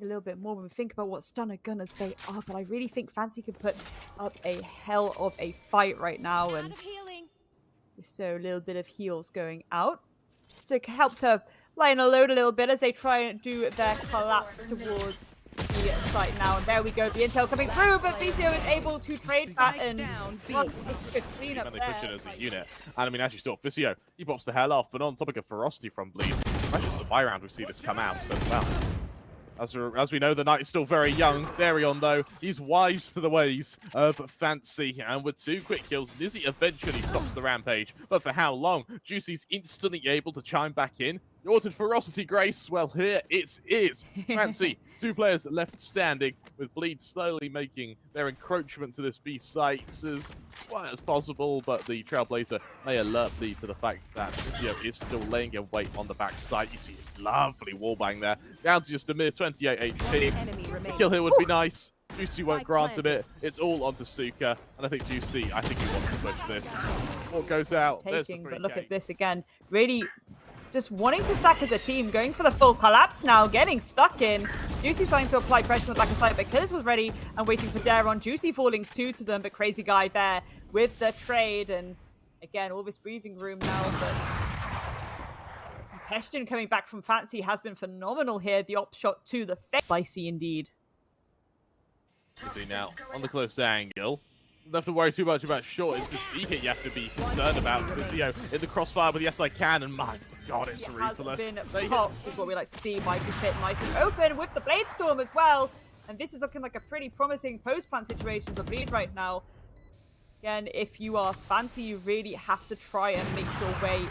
A little bit more when we think about what stunner gunners they are, but I really think Fancy can put up a hell of a fight right now, and so a little bit of heals going out just to help to lighten a load a little bit as they try and do their collapse towards the site now. And there we go, the intel coming through, but Visio is able to trade that and clean up they push it as a unit. And I mean, as you saw, Visio, he pops the hell off, but on topic of ferocity from Bleed, that's just the buy round we see this come out. So, well, as we know, the knight is still very young. Deryeon, though, he's wise to the ways of Fancy. And with 2 quick kills, nizzy eventually stops the rampage. But for how long? Juicy's instantly able to chime back in. You ordered ferocity, Grace. Well, here it is. Fancy, 2 players left standing, with Bleed slowly making their encroachment to this B site as quiet as possible. But the Trailblazer may alert Bleed to the fact that Visio is still laying in wait on the back side. You see a lovely wallbang there, down to just a mere 28 HP. The kill here would be nice. Juicy won't grant him it. It's all onto Suka, and I think Juicy, he wants to push this. What goes out? There's the 3K. But look at this again. Really just wanting to stack as a team, going for the full collapse now, getting stuck in. Juicy starting to apply pressure on the back of side, but Killers was ready and waiting for Deryeon. Juicy falling 2 to them, but crazyguy there with the trade. And again, all this breathing room now, but congestion coming back from Fancy has been phenomenal here. The op shot to the face. Spicy indeed. Now, on the close angle. Don't have to worry too much about short. It's just the hit you have to be concerned about. Visio in the crossfire with YESicaN, and my god, it's ruthless. Popped is what we like to see. Mighty Pit nice and open with the Blade Storm as well. And this is looking like a pretty promising post-plant situation for Bleed right now. Again, if you are Fancy, you really have to try and make your way.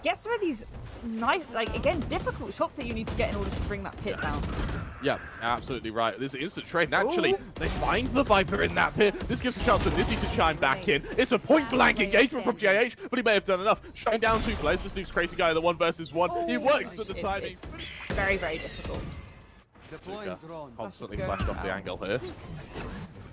Get some of these nice, like, again, difficult shots that you need to get in order to bring that pit down. Yeah, absolutely right. There's an instant trade, and actually, they find the Viper in that pit. This gives a chance for nizzy to chime back in. It's a point-blank engagement from JayH, but he may have done enough. Shutting down 2 players. This dude's crazyguy in the 1 versus 1. He works with the timing. It's very, very difficult. Suka constantly flashed off the angle here.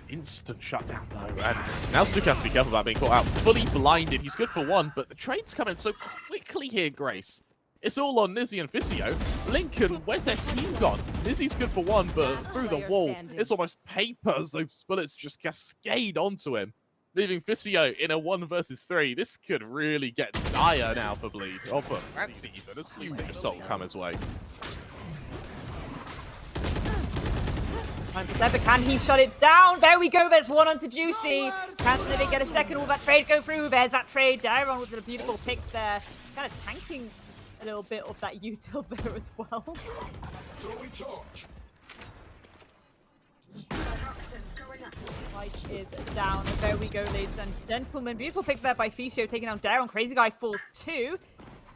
Instant shutdown though, and now Suka has to be careful about being caught out. Fully blinded, he's good for 1, but the trade's coming so quickly here, Grace. It's all on nizzy and Visio. Lincoln, where's their team gone? Nizzy's good for 1, but through the wall, it's almost paper as those bullets just cascade onto him, leaving Visio in a 1 versus 3. This could really get dire now for Bleed. Oh, for Fancy, so does Bleed assault come his way? But can he shut it down? There we go. There's 1 onto Juicy. Can they get a second? Will that trade go through? There's that trade. Deryeon with a beautiful pick there. Kind of tanking a little bit of that util there as well. Light is down. And there we go, ladies and gentlemen. Beautiful pick there by Fisio, taking down Deryeon. Crazyguy falls 2.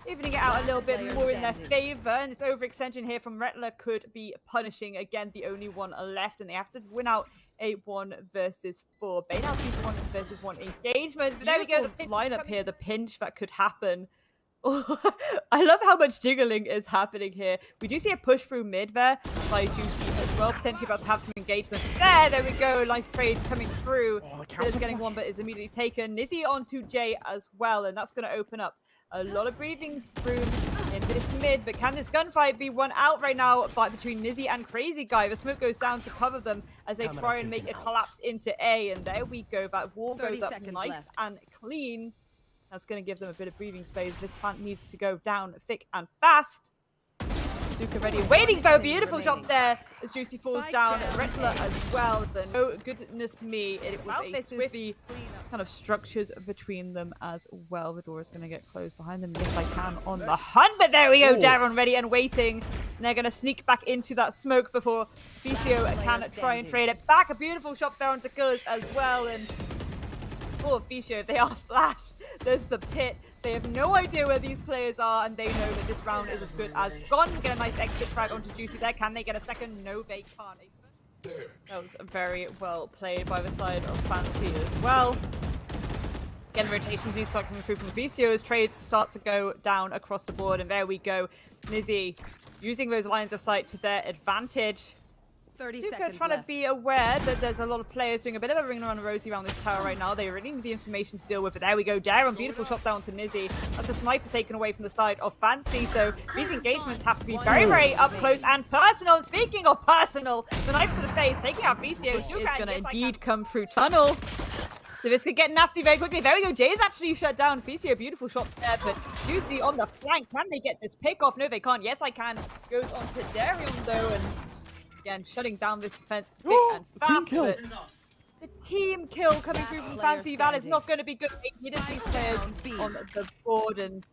Evening it out a little bit more in their favor, and this overextension here from Retla could be punishing again the only one left, and they have to win out a 1 versus 4. Bane out these 1 versus 1 engagements, but there we go, the lineup here, the pinch that could happen. I love how much jiggling is happening here. We do see a push through mid there by Juicy as well, potentially about to have some engagement. There we go, nice trade coming through. There's getting 1, but is immediately taken. Nizzy onto Jay as well, and that's going to open up a lot of breathing room in this mid, but can this gunfight be won out right now between nizzy and crazyguy? The smoke goes down to cover them as they try and make a collapse into A, and there we go. That wall goes up nice and clean. That's going to give them a bit of breathing space. This plant needs to go down thick and fast. Suka ready, waiting for a beautiful shot there as Juicy falls down. Retla as well. Oh goodness me, it was a swift kind of structures between them as well. The door is going to get closed behind them. YESicaN on the hunt, but there we go. Deryeon ready and waiting. And they're going to sneak back into that smoke before Visio can try and trade it back. A beautiful shot there onto Killers as well. And poor Visio, they are flash. There's the pit. They have no idea where these players are, and they know that this round is as good as gone. Get a nice exit frag onto Juicy there. Can they get a second? No, they can't. That was very well played by the side of Fancy as well. Again, rotations need to start coming through from Visio's. Trades start to go down across the board, and there we go. nizzy using those lines of sight to their advantage. Suka trying to be aware that there's a lot of players doing a bit of a ring around rosy around this tower right now. They really need the information to deal with it. There we go. Deryeon, beautiful shot down to nizzy. That's a sniper taken away from the side of Fancy. So these engagements have to be very, very up close and personal. And speaking of personal, the knife to the face, taking out VCO. Suka is going to indeed come through tunnel. So this could get nasty very quickly. There we go. JayH actually shut down VCO. Beautiful shot there, but Juicy on the flank. Can they get this pick off? No, they can't. YESicaN goes on to Deryeon though, and again, shutting down this defense quick and fast. The team kill coming through from Fancy. That is not going to be good. They needed these players on the board, and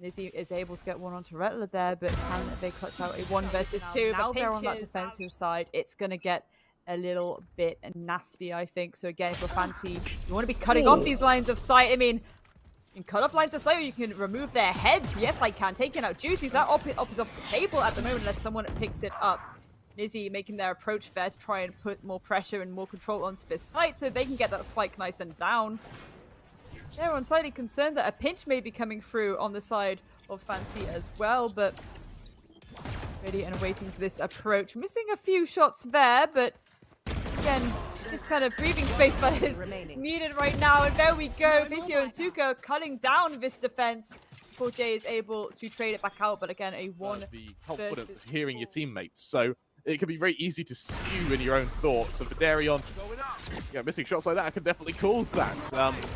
nizzy is able to get one onto Retla there, but can they clutch out a 1 versus 2? Now they're on that defensive side. It's going to get a little bit nasty, I think. So again, for Fancy, you want to be cutting off these lines of sight. I mean, you can cut off lines of sight, or you can remove their heads. YESicaN taking out Juicy. So that op is off the table at the moment, unless someone picks it up. nizzy making their approach fair to try and put more pressure and more control onto this site so they can get that spike nice and down. They're slightly concerned that a pinch may be coming through on the side of Fancy as well, but ready and waiting for this approach. Missing a few shots there, but again, this kind of breathing space that is needed right now. And there we go. VCO and Suka cutting down this defense before JayH is able to trade it back out. But again, a 1 the confidence of hearing your teammates. So it can be very easy to skew in your own thoughts. And for Deryeon, missing shots like that can definitely cause that.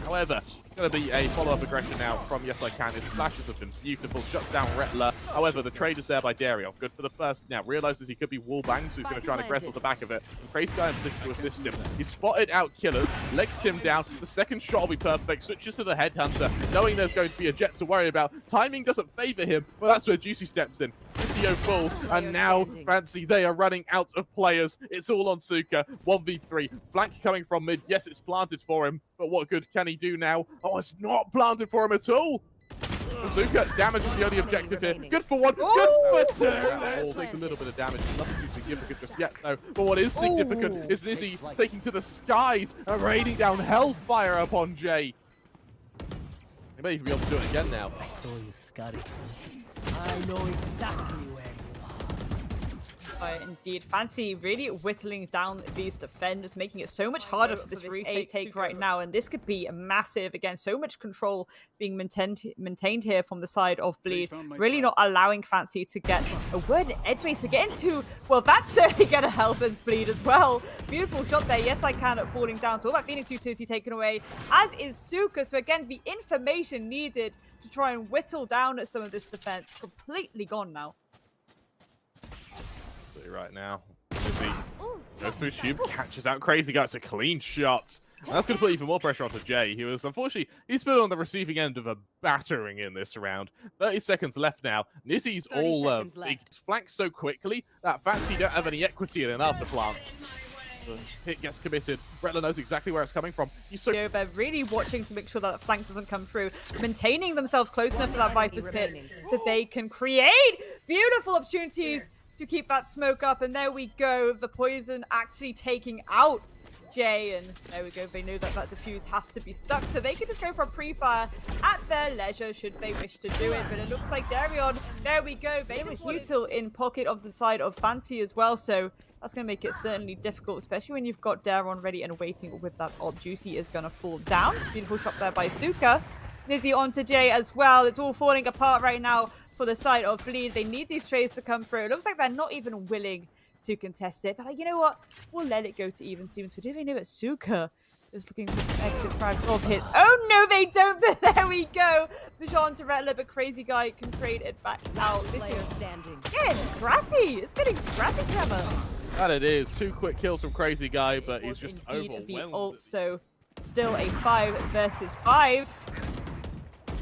However, it's going to be a follow-up aggression now from YESicaN. His flashes have been beautiful. Shuts down Retla. However, the trade is there by Deryeon. Good for the first. Now, realizes he could be wallbanged, so he's going to try and aggress off the back of it. crazyguy in position to assist him. He spotted out killers, legs him down. The second shot will be perfect. Switches to the headhunter, knowing there's going to be a jet to worry about. Timing doesn't favor him, but that's where Juicy steps in. VCO falls, and now Fancy, they are running out of players. It's all on Suka. 1v3. Flank coming from mid. Yes, it's planted for him, but what good can he do now? Oh, it's not planted for him at all. Suka damages the only objective here. Good for 1. Good for 2. That all takes a little bit of damage. Nothing too significant just yet, though. But what is significant is nizzy taking to the skies and raining down hellfire upon JayH. He may even be able to do it again now. I saw you, Scotty. I know exactly where you are. Indeed, Fancy really whittling down these defenders, making it so much harder for this retake right now, and this could be massive. Again, so much control being maintained here from the side of Bleed, really not allowing Fancy to get a word edgeways to get into. Well, that's certainly going to help us Bleed as well. Beautiful shot there. YESicaN falling down. So all that Phoenix utility taken away, as is Suka. So again, the information needed to try and whittle down at some of this defense completely gone now. Right now, nizzy goes through tube, catches out crazyguy. It's a clean shot. And that's going to put even more pressure onto JayH. He was, unfortunately, he's been on the receiving end of a battering in this round. 30 seconds left now. nizzy's all flanked so quickly that Fancy don't have any equity in an afterplant. The hit gets committed. Retla knows exactly where it's coming from. He's so they're really watching to make sure that flank doesn't come through, maintaining themselves close enough to that Viper's pit so they can create beautiful opportunities to keep that smoke up. And there we go, the poison actually taking out JayH, and there we go. They knew that that defuse has to be stuck, so they can just go for a pre-fire at their leisure should they wish to do it. But it looks like Deryeon, there we go. They were util in pocket of the side of Fancy as well, so that's going to make it certainly difficult, especially when you've got Deryeon ready and waiting with that op. Juicy is going to fall down. Beautiful shot there by Suka. nizzy onto JayH as well. It's all falling apart right now for the side of Bleed. They need these trades to come through. It looks like they're not even willing to contest it. But like, you know what? We'll let it go to even Stevens. But do they know that Suka is looking for some exit frags of his? Oh, no, they don't. But there we go. Bijan to Retla, but crazyguy can trade it back out. This is getting scrappy. It's getting scrappy, Trevor. That it is. 2 quick kills from crazyguy, but he's just overwhelmed. The ult, so still a 5 versus 5.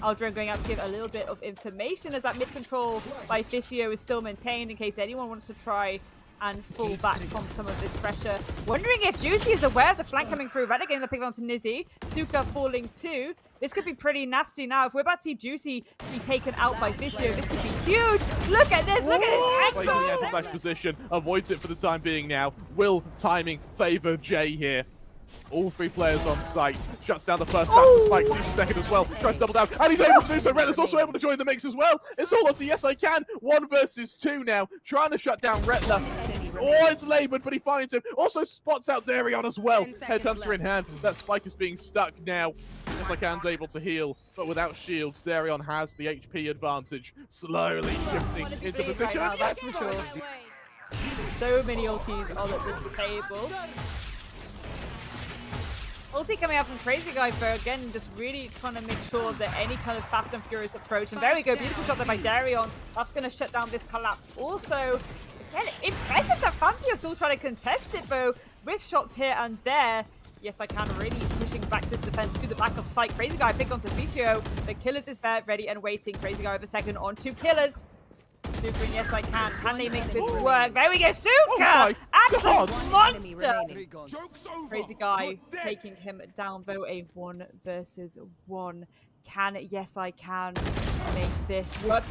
Aldrin going out to give a little bit of information as that mid control by VCO is still maintained in case anyone wants to try and fall back from some of this pressure. Wondering if Juicy is aware of the flank coming through. Retla getting the pick onto nizzy. Suka falling too. This could be pretty nasty now. If we're about to see Juicy be taken out by VCO, this could be huge. Look at this. Look at his placing the flash position. Avoids it for the time being now. Will timing favor JayH here? All 3 players on site. Shuts down the first pass. Spike sees the second as well. Tries to double down. And he's able to do so. Retla's also able to join the mix as well. It's all onto YESicaN. 1 versus 2 now. Trying to shut down Retla. Yes! Oh, it's labored, but he finds him. Also spots out Deryeon as well. 10 seconds Headhunter in hand. That spike is being stuck now. YESicaN's able to heal, but without shields, Deryeon has the HP advantage. Slowly shifting Wanna be into big position. right now, Yes, that's for for sure. sure. So many ultis on the table. Ulti coming out from crazyguy, though, again, just really trying to make sure that any kind of fast and furious approach. And there we go, beautiful shot there by Deryeon. That's going to shut down this collapse. Also, again, impressive that Fancy are still trying to contest it, though, with shots here and there. YESicaN really pushing back this defense to the back of sight. crazyguy pick onto Ficio. The Killers is there, ready and waiting. crazyguy with a second on 2 Killers. Suka and YESicaN, can they make this work? There we go, Suka! Absolute monster! crazyguy taking him down, though, a 1 versus 1. Can YESicaN make this work?